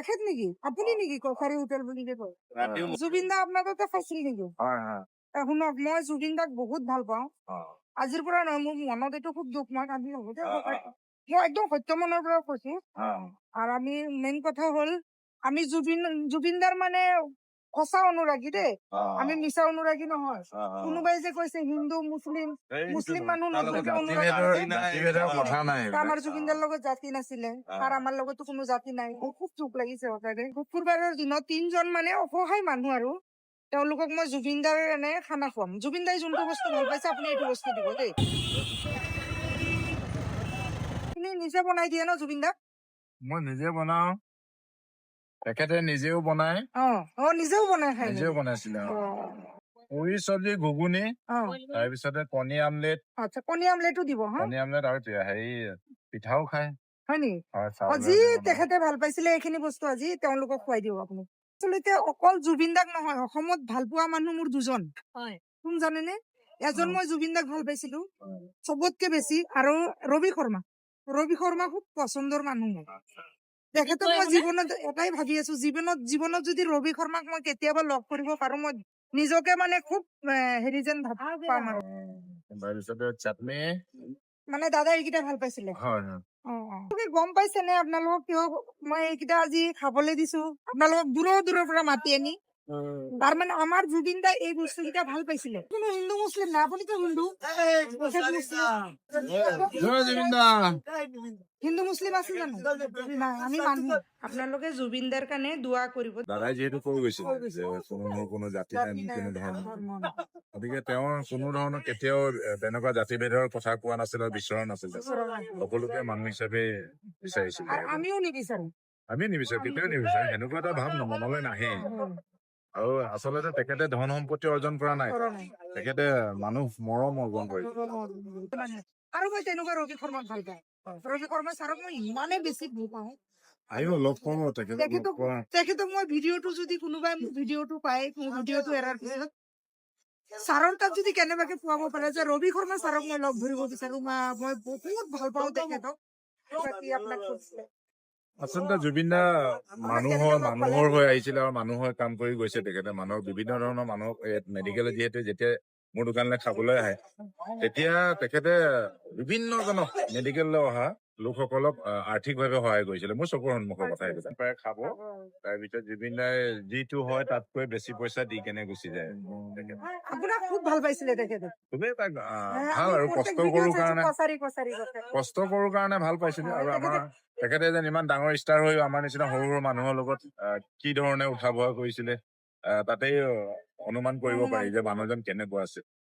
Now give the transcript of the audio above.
এখেত নেকি আপুনি নেকি কছাৰী হোটেল বুলি যে কয় জুবিন দা আপোনাৰ তাতে খাইছিল নেকি শুনক মই জুবিন দাক বহুত ভাল পাওঁ আজিৰ পৰা নহয় মোৰ মনত এইটো খুব দুখ মই কান্দি হ'ব মই একদম সত্য মনৰ পৰা কৈছো আৰু আমি মেইন কথা হ'ল আমি জুবিনদাৰ মানে সঁচা অনুৰাগী দেই আমি মিছা অনুৰাগী নহয় কোনোবাই যে কৈছে হিন্দু মুছলিম মানুহ আমাৰ জুবিনদাৰ লগত জাতি নাছিলে আৰু আমাৰ লগতো কোনো জাতি নাই খুব দুখ লাগিছে সঁচাকে শুকুৰবাৰৰ দিনত 3 জন মানে অসহায় মানুহ আৰু তেওঁলোকক মই জুবিনদাৰ এনে খানা খুৱাম জুবিনদাই যোনটো বস্তু ভাল পাইছে আপুনি এইটো বস্তু দিব দেই আপুনি নিজে বনাই দিয়ে ন জুবিনদাক মই নিজে বনাও তেখেতে নিজেও বনাই নিজেও বনাই খাই নিজেও বনাইছিলে পুৰি চব্জি ঘুগুনি তাৰপিছতে কণী আমলেট কণী আমলেটো দিব কণী আমলেট আৰু হেৰি পিঠাও খায় হয় নেকি আজি তেখেতে ভাল পাইছিলে এইখিনি বস্তু আজি তেওঁলোকক খুৱাই দিব আপুনি আচলতে অকল জুবিন দাক নহয় অসমত ভাল পোৱা মানুহ মোৰ দুজন কোন জানেনে এজন মই জুবিন দাক ভাল পাইছিলো চবতকে বেছি আৰু ৰবি শৰ্মা খুব পচন্দৰ মানুহ মোৰ তেখেতক মই জীৱনত এটাই ভাবি আছো জীৱনত যদি ৰবি শৰ্মাক মই কেতিয়াবা লগ কৰিব পাৰো মই নিজকে মানে খুব হেৰি যেন পাম আৰু তাৰপিছতে চাটনি মানে দাদা এইকেইটা ভাল পাইছিলে গম পাইছে নে আপোনালোকক কিয় মই এইকেইটা আজি খাবলৈ দিছো আপোনালোকক দূৰৰ পৰা মাতি আনি তাৰমানে আমাৰ জুবিন দা এই বস্তু কেইটা ভাল পাইছিলে কোনো হিন্দু মুছলিম না আপুনিতো হিন্দু মুছলিম আছে জানো নাই আমি মানুহ আপোনালোকে জুবিন দাৰ কাৰণে দোৱা কৰিব দাদাই যিহেতু কৈ গৈছিল যে কোনো জাতি নাই কোনো ধৰ্ম গতিকে তেওঁৰ কোনো ধৰণৰ কেতিয়াও তেনেকুৱা জাতি ভেদৰ কথা কোৱা নাছিল আৰু বিচৰা নাছিল সকলোকে মানুহ হিচাপে বিচাৰিছিল আমিও নিবিচাৰো কেতিয়াও নিবিচাৰো সেনেকুৱা এটা ভাৱ মনলৈ নাহে আৰু আচলতে তেখেতে ধন সম্পত্তি অৰ্জন কৰা নাই তেখেতে মানুহ মৰম অৰ্জন কৰিছে আৰু মই তেনেকুৱা ৰবি শৰ্মাক ভাল পাওঁ ৰবি শৰ্মা ছাৰক মই ইমানেই বেছি ভাল পাওঁ আহিব লগ পাব তেখেতক মই ভিডিঅ'টো যদি কোনোবাই ভিডিঅ'টো পায় ভিডিঅ'টো এৰাৰ পিছত ছাৰৰ তাত যদি কেনেবাকে পোৱাব পাৰে যে ৰবি শৰ্মা ছাৰক মই লগ ধৰিব বিচাৰো মই বহুত ভাল পাওঁ তেখেতক আচলতে জুবিন দা মানুহৰ হৈ আহিছিলে আৰু মানুহৰ কাম কৰি গৈছে তেখেতে মানুহক বিভিন্ন ধৰণৰ মানুহক মেডিকেলত যেতিয়া মোৰ দোকানলৈ খাবলৈ আহে তেতিয়া তেখেতে বিভিন্নজনক মেডিকেললৈ অহা লোকসকলক আৰ্থিকভাৱে সহায় কৰিছিলে মোৰ চকুৰ সন্মুখৰ কথা এইটো প্ৰায় খাব তাৰপিছত জুবিন দাই যিটো হয় তাতকৈ বেছি পইচা দি কেনে গুচি যায় আপোনাক খুব ভাল পাইছিলে তেখেতে খুবেই তাক ভাল আৰু কষ্ট কৰোঁ কাৰণে ভাল পাইছিলে আৰু আমাৰ তেখেতে যেন ইমান ডাঙৰ ষ্টাৰ হৈ আমাৰ নিচিনা সৰু সৰু মানুহৰ লগত কি ধৰণে উঠা বহা কৰিছিলে তাতেই অনুমান কৰিব পাৰি যে মানুহজন কেনেকুৱা আছিল